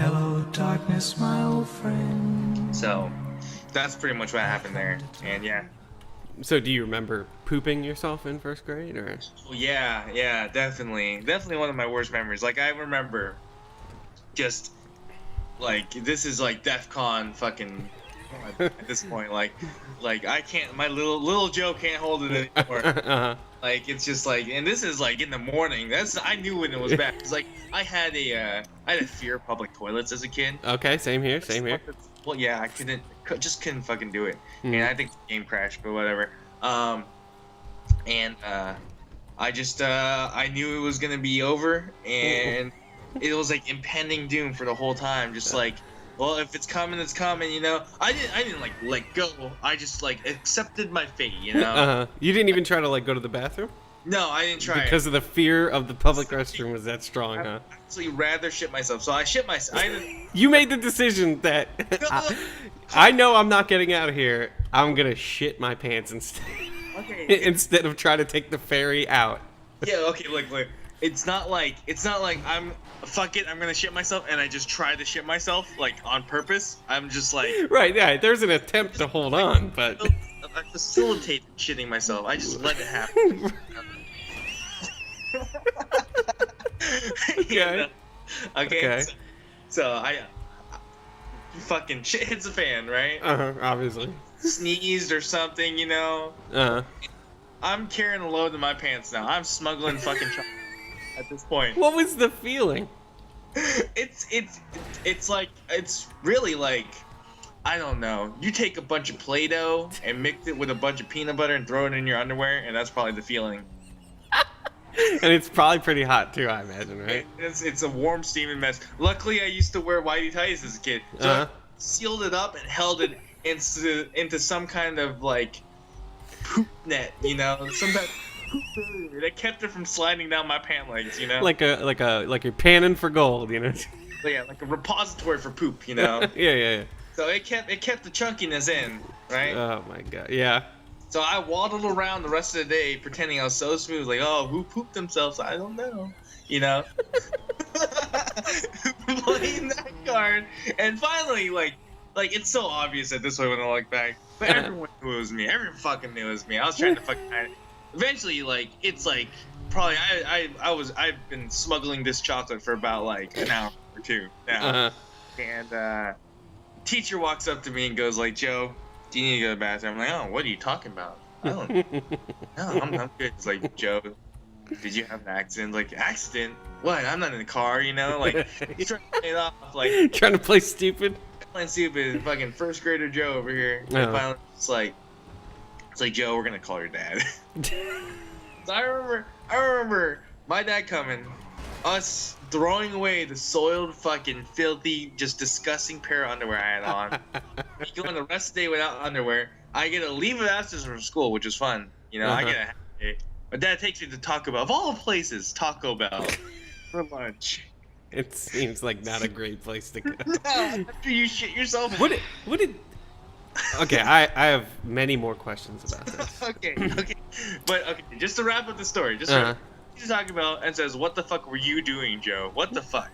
Hello, darkness, my old friend. So that's pretty much what happened there. And yeah. So do you remember pooping yourself in first grade, or? Yeah, definitely one of my worst memories. Like, I remember just like, this is like DEFCON fucking at this point. Like I can't, my little Joe can't hold it anymore. Like, it's just like, and this is like in the morning. I knew when it was bad. It's like I had a fear of public toilets as a kid. Okay, same here. Well, yeah, I just couldn't fucking do it. And I think the game crashed, but whatever. And I knew it was gonna be over, and it was like impending doom for the whole time. Just like, well, if it's coming, it's coming, you know. I didn't like let go. I just like accepted my fate, you know. You didn't even try to like go to the bathroom? No, I didn't try because of the fear of the public restroom was that strong, huh? I'd actually rather shit myself. So I shit myself. You made the decision that I know I'm not getting out of here. I'm gonna shit my pants instead. Okay. Instead of trying to take the ferry out. Yeah. Okay. Look. It's not like fuck it, I'm gonna shit myself, and I just try to shit myself like on purpose. I'm just like, right. Yeah. There's an attempt to hold on, but I facilitate shitting myself. I just let it happen. Okay. Okay. So I fucking shit hits the fan, right? Obviously. Sneezed or something, you know. I'm carrying a load in my pants now. I'm smuggling fucking chocolate at this point. What was the feeling? It's like, it's really like, I don't know. You take a bunch of Play-Doh and mix it with a bunch of peanut butter and throw it in your underwear, and that's probably the feeling. And it's probably pretty hot too, I imagine, right? It's a warm, steaming mess. Luckily, I used to wear whitey tights as a kid, so I sealed it up and held it into some kind of like poop net, you know, some kind of poop barrier that kept it from sliding down my pant legs, you know. Like you're panning for gold, you know. Yeah, like a repository for poop, you know. Yeah. So it kept the chunkiness in, right? Oh my god, yeah. So I waddled around the rest of the day pretending I was so smooth, like, oh, who pooped themselves? I don't know, you know. Playing that card, and finally, like it's so obvious at this point when I look back, but everyone knew it was me. Everyone fucking knew it was me. I was trying to fucking hide it. Eventually, like, it's like probably I've been smuggling this chocolate for about like an hour or two now, and teacher walks up to me and goes like, Joe, do you need to go to the bathroom? I'm like, oh, what are you talking about? I don't know. No, I'm good. It's like, Joe, did you have an accident? Like, accident? What? I'm not in the car, you know? Like, he's trying to play it off, like... Trying to play stupid? Playing stupid. Fucking first grader Joe over here. And finally, it's like, Joe, we're gonna call your dad. So I remember my dad coming, us throwing away the soiled, fucking, filthy, just disgusting pair of underwear I had on. Going the rest of the day without underwear. I get a leave of absence from school, which is fun. You know, I get a half day. My dad takes me to Taco Bell. Of all places, Taco Bell. For lunch. It seems like not a great place to go. After you shit yourself. What did... Okay, I have many more questions about this. Okay. But, okay, just to wrap up the story. Just to Taco Bell and says, what the fuck were you doing, Joe? What the fuck?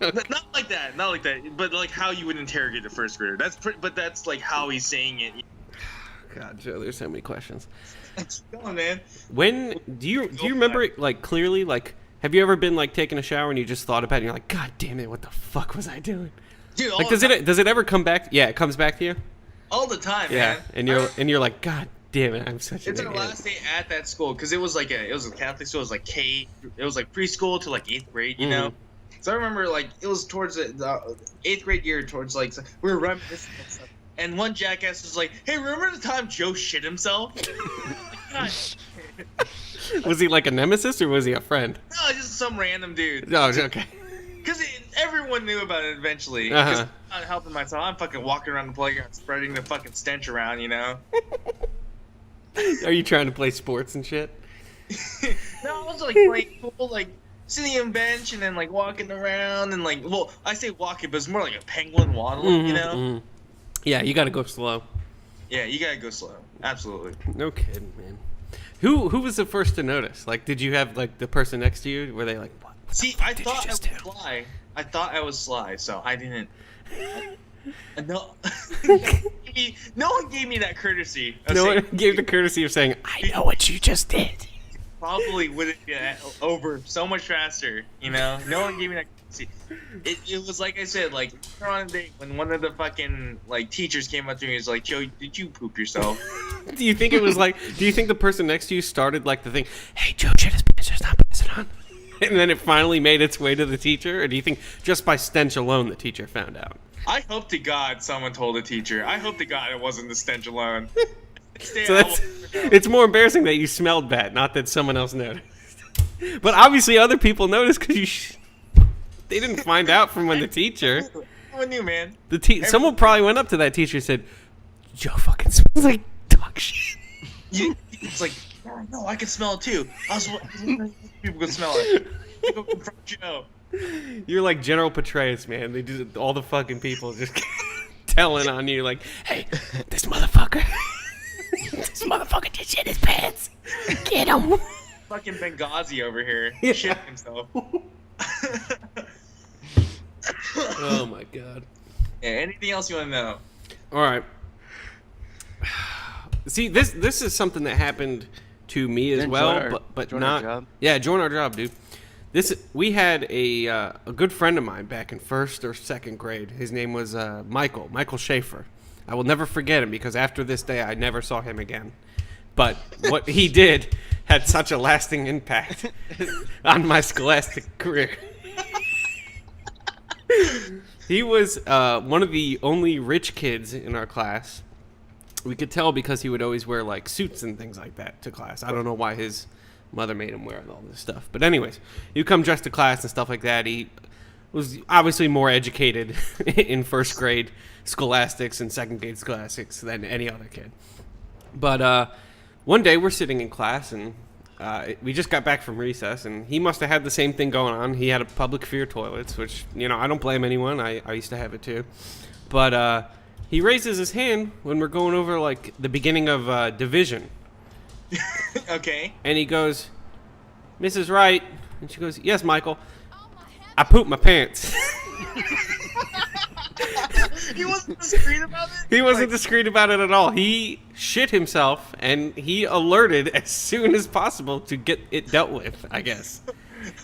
Not like that, but like how you would interrogate the first grader. But that's like how he's saying it. God, Joe, there's so many questions. Come on, man. When do you remember it like clearly? Like, have you ever been like taking a shower and you just thought about it and you're like, God damn it, what the fuck was I doing? Dude, like, does it ever come back? Yeah, it comes back to you. All the time, man. Yeah, and you're like, God damn it, I'm such an idiot. It's our last day at that school because it was a Catholic school. It was like it was like preschool to like 8th grade, you know. So I remember, like, it was towards the 8th grade year, towards, like, we were reminiscing and stuff. And one jackass was like, hey, remember the time Joe shit himself? God. Was he like a nemesis or was he a friend? No, just some random dude. Oh, okay. Because everyone knew about it eventually. Because I'm not helping myself. I'm fucking walking around the playground spreading the fucking stench around, you know? Are you trying to play sports and shit? No, I was, like, playing pool, like... sitting on bench and then like walking around and like, well, I say walking, but it's more like a penguin waddling, you know? Yeah, you gotta go slow. Yeah, you gotta go slow. Absolutely. No kidding, man. Who was the first to notice? Like, did you have like the person next to you? Were they like, what? See, I thought I would fly. I thought I was sly, so I didn't. No, no one gave me that courtesy. Of No saying, one gave the courtesy of saying, "I know what you just did." probably would have been over so much faster, you know? No one gave me that courtesy. It was like I said, like, on a day when one of the fucking, like, teachers came up to me and was like, Joe, did you poop yourself? Do you think it was like? Do you think the person next to you started like the thing? Hey, Joe, shit his pants, just not pass it on. And then it finally made its way to the teacher, or do you think just by stench alone the teacher found out? I hope to God someone told a teacher. I hope to God it wasn't the stench alone. So it's more embarrassing that you smelled bad, not that someone else noticed. But obviously other people noticed because they didn't find out from when the teacher. No one knew, man. Someone probably went up to that teacher and said, "Joe fucking smells like dog shit." It's like, yeah, no, I can smell it too. I was wondering if people could smell it. I go confront Joe. You're like General Petraeus, man. They just all the fucking people just telling on you, like, "Hey, this motherfucker, this motherfucker just shit his pants. Get him." Fucking Benghazi over here, Yeah. shitting himself. Oh my god. Yeah, anything else you want to know? All right. See, this is something that happened to me as Then well, join our- but join our not. job. Yeah, join our job, dude. We had a good friend of mine back in 1st or 2nd grade. His name was Michael Schaefer. I will never forget him because after this day, I never saw him again. But what he did had such a lasting impact on my scholastic career. He was one of the only rich kids in our class. We could tell because he would always wear like suits and things like that to class. I don't know why his mother made him wear all this stuff. But anyways, he'd come dressed to class and stuff like that. He was obviously more educated in 1st grade scholastics and 2nd grade scholastics than any other kid. But one day we're sitting in class and we just got back from recess, and he must have had the same thing going on. He had a public fear toilets, which, you know, I don't blame anyone. I used to have it too. But he raises his hand when we're going over, like, the beginning of division. Okay. And he goes, "Mrs. Wright." And she goes, "Yes, Michael. I pooped my pants." He wasn't discreet about it? He wasn't discreet about it at all. He shit himself, and he alerted as soon as possible to get it dealt with, I guess.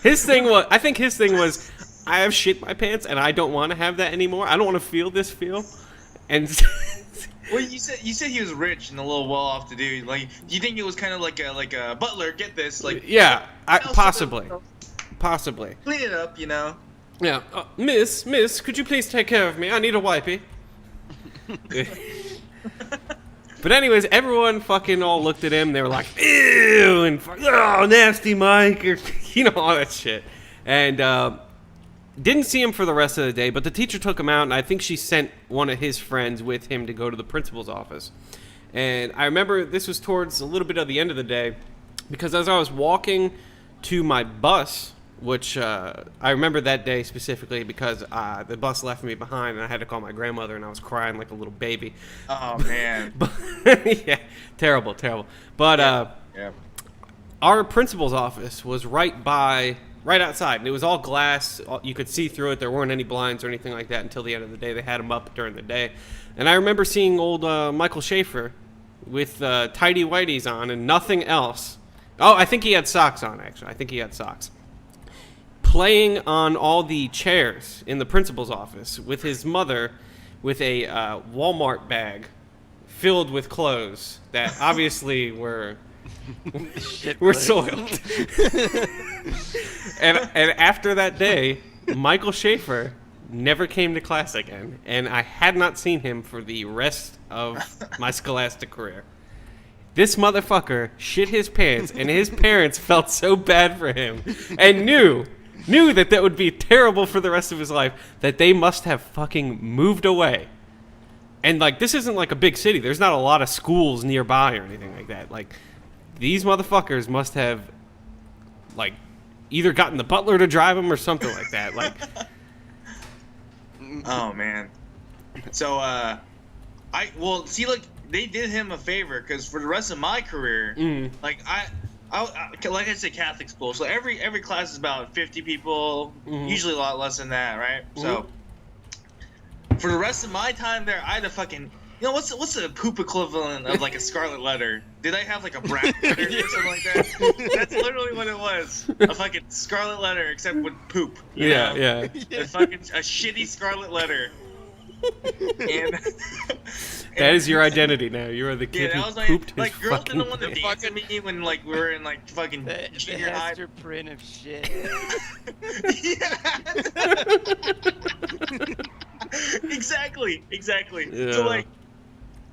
I think his thing was, I have shit my pants, and I don't want to have that anymore. I don't want to feel this feel. And Well, you said he was rich and a little well-off to do. Like, do you think it was kind of like a butler? Get this, like, yeah, possibly possibly. clean it up, you know. Yeah, miss, could you please take care of me? I need a wipey. But anyways, everyone fucking all looked at him. They were like, "Ew," and "Oh, nasty Mike," or, you know, all that shit. And didn't see him for the rest of the day, but the teacher took him out, and I think she sent one of his friends with him to go to the principal's office. And I remember this was towards a little bit of the end of the day, because as I was walking to my bus, which I remember that day specifically because the bus left me behind, and I had to call my grandmother, and I was crying like a little baby. Oh man. But, yeah, terrible. But Yeah. our principal's office was right outside, and it was all glass. You could see through it. There weren't any blinds or anything like that until the end of the day. They had them up during the day. And I remember seeing old Michael Schaefer with tidy whities on and nothing else. Oh, I think he had socks on, actually. I think he had socks. Playing on all the chairs in the principal's office with his mother with a Walmart bag filled with clothes that obviously were soiled. and after that day, Michael Schaefer never came to class again, and I had not seen him for the rest of my scholastic career. This motherfucker shit his pants, and his parents felt so bad for him and knew that would be terrible for the rest of his life, that they must have fucking moved away. And, like, this isn't like a big city. There's not a lot of schools nearby or anything like that. Like, these motherfuckers must have, like, either gotten the butler to drive them or something like that. Like, Oh man. So like they did him a favor because for the rest of my career, like like I said, Catholic school. So every class is about 50 people, usually a lot less than that, right? So for the rest of my time there, I had a fucking, you know, what's the poop equivalent of like a scarlet letter? Did I have like a brown letter or something like that? That's literally what it was. A fucking scarlet letter, except with poop. You know? Yeah. A fucking a shitty scarlet letter. And That is your identity now. You are the kid that who was pooped his like girls fucking didn't want to dance with me when like we were in like fucking The junior high. Hester print of shit. Exactly. Yeah. So like,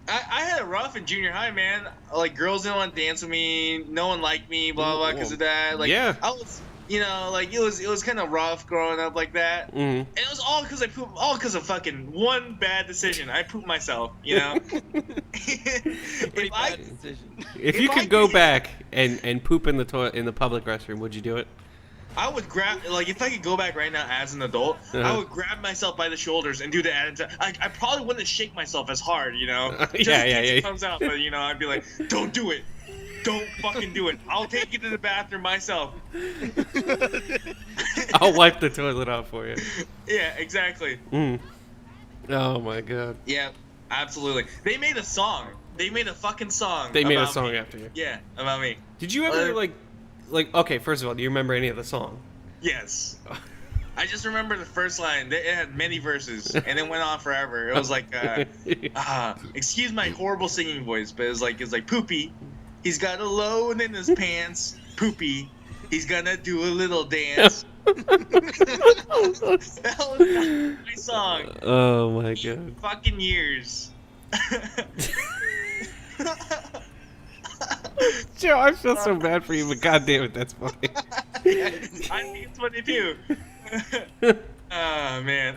I had it rough in junior high, man. Like girls didn't want to dance with me. No one liked me, blah blah, because of that. Like, yeah. I was, you know, like it was kind of rough growing up like that. And it was all because all because of fucking one bad decision. I pooped myself, you know. Pretty bad decision. If you could go back and poop in the toilet in the public restroom, would you do it? I would grab, like, if I could go back right now as an adult, I would grab myself by the shoulders and do the attitude. I probably wouldn't shake myself as hard, you know? Just in case it comes out, but, you know, I'd be like, don't do it. Don't fucking do it. I'll take you to the bathroom myself. I'll wipe the toilet off for you. Yeah, exactly. Oh, my God. Yeah, absolutely. They made a song. They made a fucking song. They made a about song me. after you. Yeah, about me. Did you ever, okay, first of all, do you remember any of the song? Yes. I just remember the first line. It had many verses, and it went on forever. It was like, excuse my horrible singing voice, but it's like Poopy. He's got a load in his pants. Poopy. He's gonna do a little dance. That was my song. Oh my God. Fucking years. Joe, I feel so bad for you, but God damn it, that's funny. I think it's funny too. Oh man.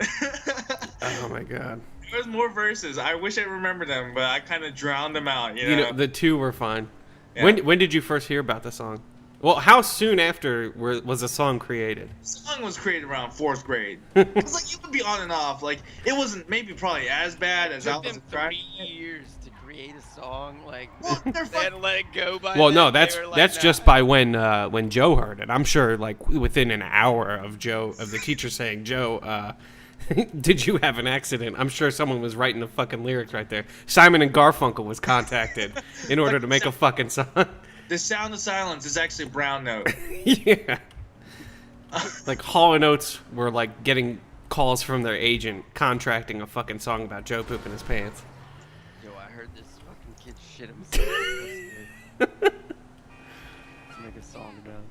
Oh my God. There's more verses. I wish I remembered them, but I kind of drowned them out. You You know? know, the two were fine. Yeah. When did you first hear about the song? Well, how soon after was the song created? The song was created around 4th grade. It's like it would be on and off. Like it wasn't maybe probably as bad as I It took was them trying. 3 years to create a song. Like Well, they're they had to let it go by. Well, then. no, They that's were like, that's nah. just by when Joe heard it. I'm sure, like within an hour of the teacher saying, "Joe, did you have an accident?" I'm sure someone was writing the fucking lyrics right there. Simon and Garfunkel was contacted in order to make a fucking song. The sound of silence is actually a brown note. Yeah. Like Hall & Oates were like getting calls from their agent contracting a fucking song about Joe pooping his pants. Yo, I heard this fucking kid shit himself. Let's make a song about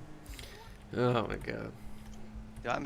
it. Oh my God. Yo, I'm having